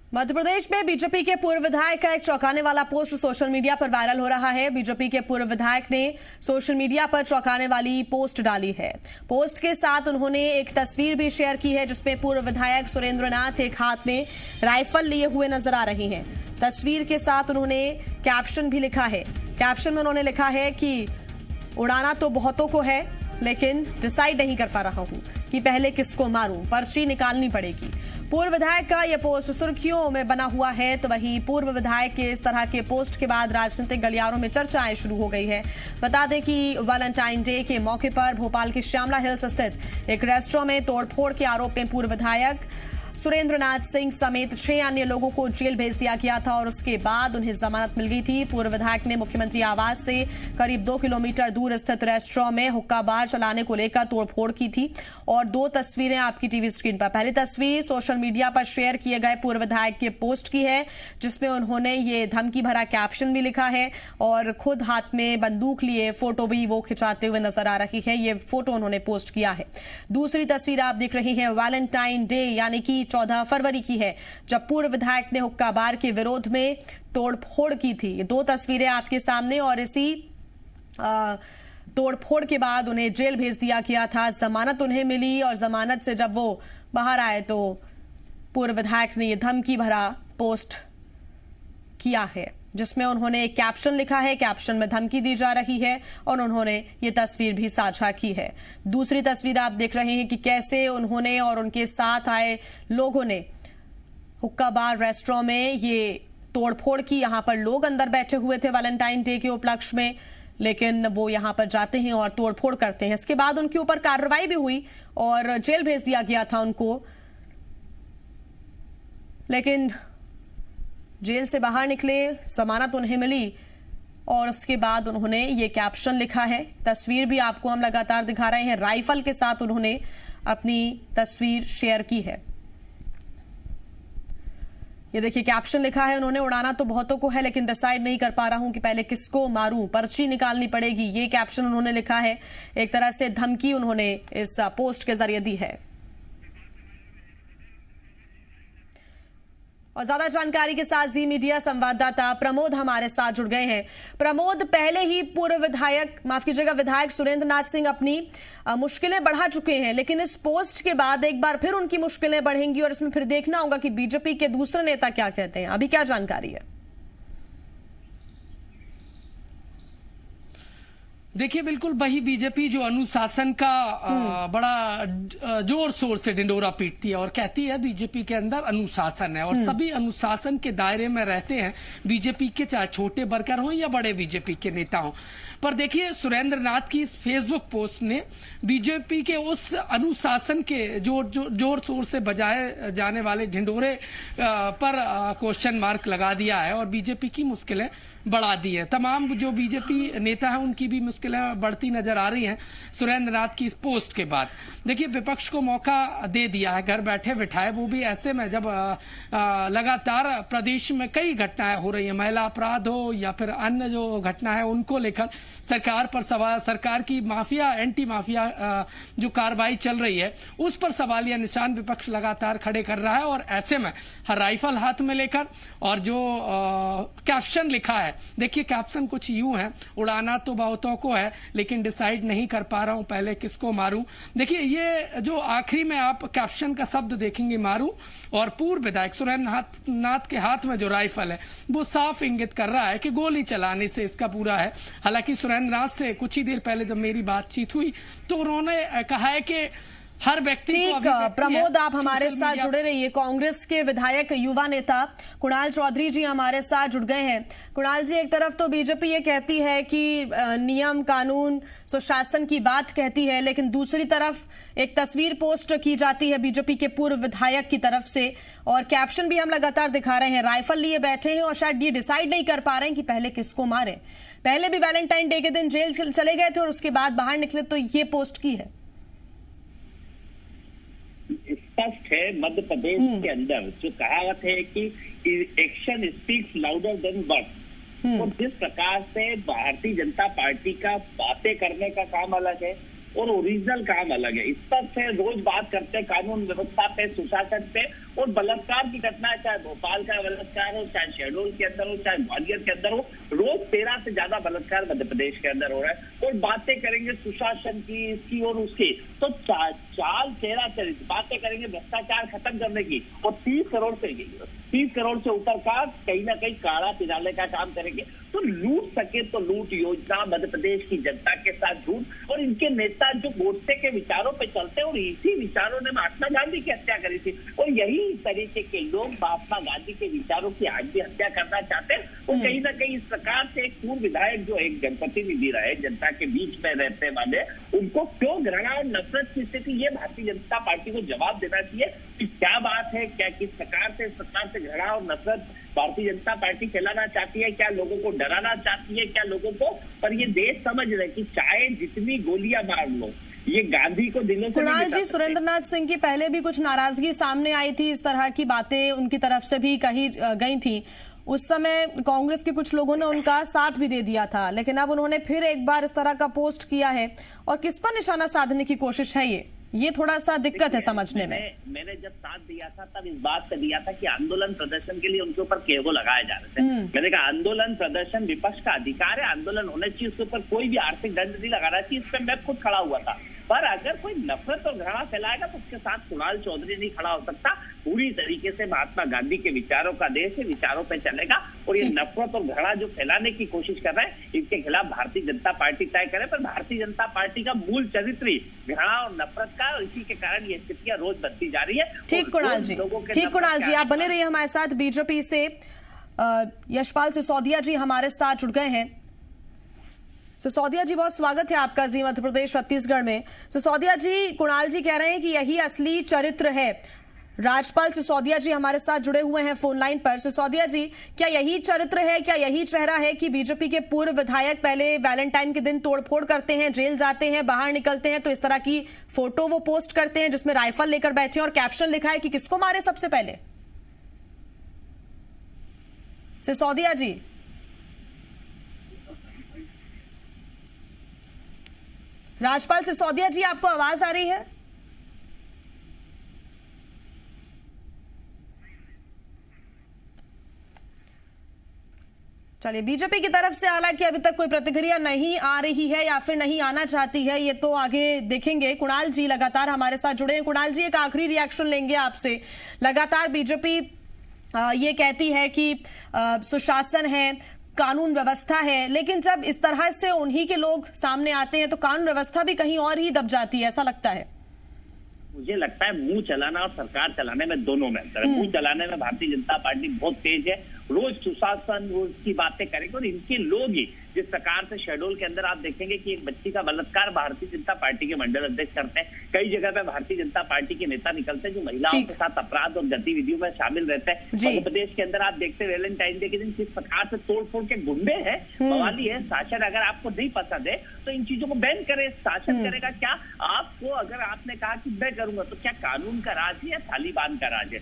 मध्य प्रदेश में बीजेपी के पूर्व विधायक का एक चौंकाने वाला पोस्ट सोशल मीडिया पर वायरल हो रहा है। बीजेपी के पूर्व विधायक ने सोशल मीडिया पर चौंकाने वाली पोस्ट डाली है। पोस्ट के साथ उन्होंने एक तस्वीर भी शेयर की है जिसमें पूर्व विधायक सुरेंद्र नाथ एक हाथ में राइफल लिए हुए नजर आ रहे हैं। तस्वीर के साथ उन्होंने कैप्शन भी लिखा है। कैप्शन में उन्होंने लिखा है कि उड़ाना तो बहुतों को है, लेकिन डिसाइड नहीं कर पा रहा हूं कि पहले किसको मारूं, पर्ची निकालनी पड़ेगी। पूर्व विधायक का यह पोस्ट सुर्खियों में बना हुआ है, तो वहीं पूर्व विधायक के इस तरह के पोस्ट के बाद राजनीतिक गलियारों में चर्चाएं शुरू हो गई है। बता दें कि वैलेंटाइन डे के मौके पर भोपाल के श्यामला हिल्स स्थित एक रेस्टोरेंट में तोड़फोड़ के आरोप में पूर्व विधायक सुरेंद्र नाथ सिंह समेत 6 अन्य लोगों को जेल भेज दिया गया था और उसके बाद उन्हें जमानत मिल गई थी। पूर्व विधायक ने मुख्यमंत्री आवास से करीब 2 किलोमीटर दूर स्थित रेस्टोरेंट में हुक्का बार चलाने को लेकर तोड़फोड़ की थी और 2 तस्वीरें आपकी टीवी स्क्रीन पर। पहली तस्वीर सोशल मीडिया पर शेयर किए गए पूर्व विधायक के पोस्ट की है जिसमें उन्होंने ये धमकी भरा कैप्शन भी लिखा है और खुद हाथ में बंदूक लिए फोटो भी वो खिंचाते हुए नजर आ रही है। ये फोटो उन्होंने पोस्ट किया है। दूसरी तस्वीर आप देख रही हैं वैलेंटाइन डे यानी कि 14 फरवरी की है, जब पूर्व विधायक ने हुक्का बार के विरोध में तोड़फोड़ की थी। ये 2 तस्वीरें आपके सामने और इसी तोड़फोड़ के बाद उन्हें जेल भेज दिया गया था। जमानत उन्हें मिली और जमानत से जब वो बाहर आए तो पूर्व विधायक ने यह धमकी भरा पोस्ट किया है जिसमें उन्होंने एक कैप्शन लिखा है। कैप्शन में धमकी दी जा रही है और उन्होंने ये तस्वीर भी साझा की है। दूसरी तस्वीर आप देख रहे हैं कि कैसे उन्होंने और उनके साथ आए लोगों ने हुक्का बार रेस्टोरेंट में ये तोड़फोड़ की। यहां पर लोग अंदर बैठे हुए थे वैलेंटाइन डे के उपलक्ष्य में, लेकिन वो यहां पर जाते हैं और तोड़फोड़ करते हैं। इसके बाद उनके ऊपर कार्रवाई भी हुई और जेल भेज दिया गया था उनको, लेकिन जेल से बाहर निकले, जमानत उन्हें मिली और उसके बाद उन्होंने ये कैप्शन लिखा है। तस्वीर भी आपको हम लगातार दिखा रहे हैं। राइफल के साथ उन्होंने अपनी तस्वीर शेयर की है। ये देखिए कैप्शन लिखा है उन्होंने, उड़ाना तो बहुतों को है लेकिन डिसाइड नहीं कर पा रहा हूं कि पहले किसको मारूं, पर्ची निकालनी पड़ेगी। ये कैप्शन उन्होंने लिखा है। एक तरह से धमकी उन्होंने इस पोस्ट के जरिए दी है। और ज्यादा जानकारी के साथ जी मीडिया संवाददाता प्रमोद हमारे साथ जुड़ गए हैं। प्रमोद, पहले ही पूर्व विधायक विधायक सुरेंद्र नाथ सिंह अपनी मुश्किलें बढ़ा चुके हैं, लेकिन इस पोस्ट के बाद एक बार फिर उनकी मुश्किलें बढ़ेंगी और इसमें फिर देखना होगा कि बीजेपी के दूसरे नेता क्या कहते हैं। अभी क्या जानकारी है? देखिए, बिल्कुल वही बीजेपी जो अनुशासन का बड़ा जोर शोर से ढिंडोरा पीटती है और कहती है बीजेपी के अंदर अनुशासन है और सभी अनुशासन के दायरे में रहते हैं बीजेपी के, चाहे छोटे वर्कर हों या बड़े बीजेपी के नेता हों। पर देखिए, सुरेंद्र नाथ की इस फेसबुक पोस्ट ने बीजेपी के उस अनुशासन के जोर शोर से बजाए जाने वाले ढिंडोरे पर क्वेश्चन मार्क लगा दिया है और बीजेपी की मुश्किलें बढ़ा दी है। तमाम जो बीजेपी नेता हैं उनकी भी मुश्किलें बढ़ती नजर आ रही हैं सुरेंद्र नाथ की इस पोस्ट के बाद। देखिए, विपक्ष को मौका दे दिया है घर बैठे बिठाए, वो भी ऐसे में जब लगातार प्रदेश में कई घटनाएं हो रही हैं, महिला अपराध हो या फिर अन्य जो घटना है उनको लेकर सरकार पर सवाल, सरकार की माफिया एंटी माफिया जो कार्रवाई चल रही है उस पर सवालिया निशान विपक्ष लगातार खड़े कर रहा है। और ऐसे में हर राइफल हाथ में लेकर और जो कैप्शन लिखा है, देखिए कैप्शन कुछ यूं है, उड़ाना तो बहुतों को है लेकिन डिसाइड नहीं कर पा रहा हूं पहले किसको मारूं। देखिए, ये जो आखिरी में आप कैप्शन का शब्द देखेंगे मारूं, और पूर्व विधायक सुरेंद्र नाथ के हाथ में जो राइफल है वो साफ इंगित कर रहा है कि गोली चलाने से इसका पूरा है। हालांकि सुरेंद्र नाथ से कुछ ही देर पहले जब मेरी बातचीत हुई तो उन्होंने कहा है कि हर व्यक्ति ठीक। प्रमोद, आप हमारे साथ जुड़े रहिए। कांग्रेस के विधायक युवा नेता कुणाल चौधरी जी हमारे साथ जुड़ गए हैं। कुणाल जी, एक तरफ तो बीजेपी ये कहती है कि नियम कानून सुशासन की बात कहती है, लेकिन दूसरी तरफ एक तस्वीर पोस्ट की जाती है बीजेपी के पूर्व विधायक की तरफ से और कैप्शन भी हम लगातार दिखा रहे हैं। राइफल लिए बैठे हैं और शायद ये डिसाइड नहीं कर पा रहे हैं कि पहले किसको मारे। पहले भी वैलेंटाइन डे के दिन जेल चले गए थे और उसके बाद बाहर निकले तो ये पोस्ट की है। स्पष्ट है मध्य प्रदेश के अंदर जो कहावत है कि action speaks louder than words, और जिस प्रकार से भारतीय जनता पार्टी का बातें करने का काम अलग है और ओरिजिनल काम अलग है। इस पर से रोज बात करते हैं कानून व्यवस्था पे, सुशासन पे, और बलात्कार की घटना, चाहे भोपाल का बलात्कार हो, चाहे शहडोल के अंदर हो, चाहे ग्वालियर के अंदर हो, रोज 13 से ज्यादा बलात्कार मध्य प्रदेश के अंदर हो रहा है। और बातें करेंगे सुशासन की, इसकी और उसकी, तो चाल चेहरा चरित्र, बातें करेंगे भ्रष्टाचार खत्म करने की, और 30 करोड़ से ऊपर का कहीं ना कहीं काला पिराने का काम करेंगे। तो लूट सके तो लूट योजना, मध्य प्रदेश की जनता के साथ झूठ, और इनके नेता जो गोडसे के विचारों पे चलते हैं, और इसी विचारों ने महात्मा गांधी की हत्या करी थी, और यही तरीके के लोग महात्मा गांधी के विचारों की आज भी हत्या करना चाहते हैं। और कहीं ना कहीं इस प्रकार से एक पूर्व विधायक जो एक जनप्रतिनिधि रहे, जनता के बीच में रहते वाले, उनको क्यों घृणा और नफरत की स्थिति, ये भारतीय जनता पार्टी को जवाब देना चाहिए कि क्या बात है, क्या किस प्रकार से घृणा और नफरत भारतीय जनता पार्टी फैलाना चाहती है, क्या लोगों को डराना चाहती है, क्या लोगों को, पर ये देश समझ रहे कि चाहे जितनी गोलियां मार लो, ये गांधी को दिलों से। कुणाल जी, सुरेंद्रनाथ सिंह की पहले भी कुछ नाराजगी सामने आई थी, इस तरह की बातें उनकी तरफ से भी कही गई थी। उस समय कांग्रेस के कुछ लोगों ने उनका साथ भी दे दिया था, लेकिन अब उन्होंने फिर एक बार इस तरह का पोस्ट किया है, और किस पर निशाना साधने की कोशिश है ये थोड़ा सा दिक्कत है समझने में। मैंने जब साथ दिया था तब इस बात पे दिया था कि आंदोलन प्रदर्शन के लिए उनके ऊपर केवल लगाए जा रहे थे। मैंने कहा आंदोलन प्रदर्शन विपक्ष का अधिकार है, आंदोलन होना चाहिए, उसके ऊपर कोई भी आर्थिक दंड नहीं लगाना चाहिए, इस पर मैं खुद खड़ा हुआ था। पर अगर कोई नफरत और घृणा फैलाएगा तो उसके साथ कुणाल चौधरी नहीं खड़ा हो सकता। पूरी तरीके से महात्मा गांधी के विचारों का देश है, विचारों पे चलेगा, और ये नफरत और घृणा जो फैलाने की कोशिश कर रहे हैं, इनके खिलाफ भारतीय जनता पार्टी तय करे। पर भारतीय जनता पार्टी का मूल चरित्र ही घृणा और नफरत का, और इसी के कारण ये स्थितियां रोज बढ़ती जा रही है। ठीक कुणाल जी, आप बने रहिए हमारे साथ। बीजेपी से यशपाल सिसोदिया जी हमारे साथ जुड़ गए हैं। सिसोदिया जी, बहुत स्वागत है आपका जी मध्य प्रदेश छत्तीसगढ़ में। सिसोदिया जी, कुणाल जी कह रहे हैं कि यही असली चरित्र है। राजपाल सिसोदिया जी हमारे साथ जुड़े हुए हैं फोन लाइन पर। सिसोदिया जी, क्या यही चरित्र है, क्या यही चेहरा है कि बीजेपी के पूर्व विधायक पहले वैलेंटाइन के दिन तोड़फोड़ करते हैं, जेल जाते हैं, बाहर निकलते हैं तो इस तरह की फोटो वो पोस्ट करते हैं जिसमें राइफल लेकर बैठे हैं और कैप्शन लिखा है कि किसको मारे सबसे पहले? सिसोदिया जी, राजपाल सिसोदिया जी, आपको आवाज आ रही है? चलिए, बीजेपी की तरफ से हालांकि अभी तक कोई प्रतिक्रिया नहीं आ रही है या फिर नहीं आना चाहती है, ये तो आगे देखेंगे। कुणाल जी लगातार हमारे साथ जुड़े हैं। कुणाल जी, एक आखिरी रिएक्शन लेंगे आपसे। लगातार बीजेपी ये कहती है कि सुशासन है, कानून व्यवस्था है, लेकिन जब इस तरह से उन्हीं के लोग सामने आते हैं तो कानून व्यवस्था भी कहीं और ही दब जाती है, ऐसा लगता है। मुझे लगता है मुंह चलाना और सरकार चलाने में दोनों में अंतर है। मुंह चलाने में भारतीय जनता पार्टी बहुत तेज है, रोज सुशासन रोज की बातें करेंगे, और इनके लोग ही जिस प्रकार से शहडोल के अंदर आप देखेंगे कि एक बच्ची का बलात्कार भारतीय जनता पार्टी के मंडल अध्यक्ष करते हैं। कई जगह पे भारतीय जनता पार्टी के नेता निकलते हैं जो महिलाओं के साथ अपराध और गतिविधियों में शामिल रहते हैं। मध्य प्रदेश के अंदर आप देखते हैं वैलेंटाइन डे के दिन किस प्रकार से तोड़फोड़ के गुंडे हैं, मवाली है। शासन अगर आपको नहीं पसंद है तो इन चीजों को बैन करे। शासन करेगा क्या? आपको, अगर आपने कहा कि मैं करूंगा, तो क्या कानून का राज है या तालिबान का राज है?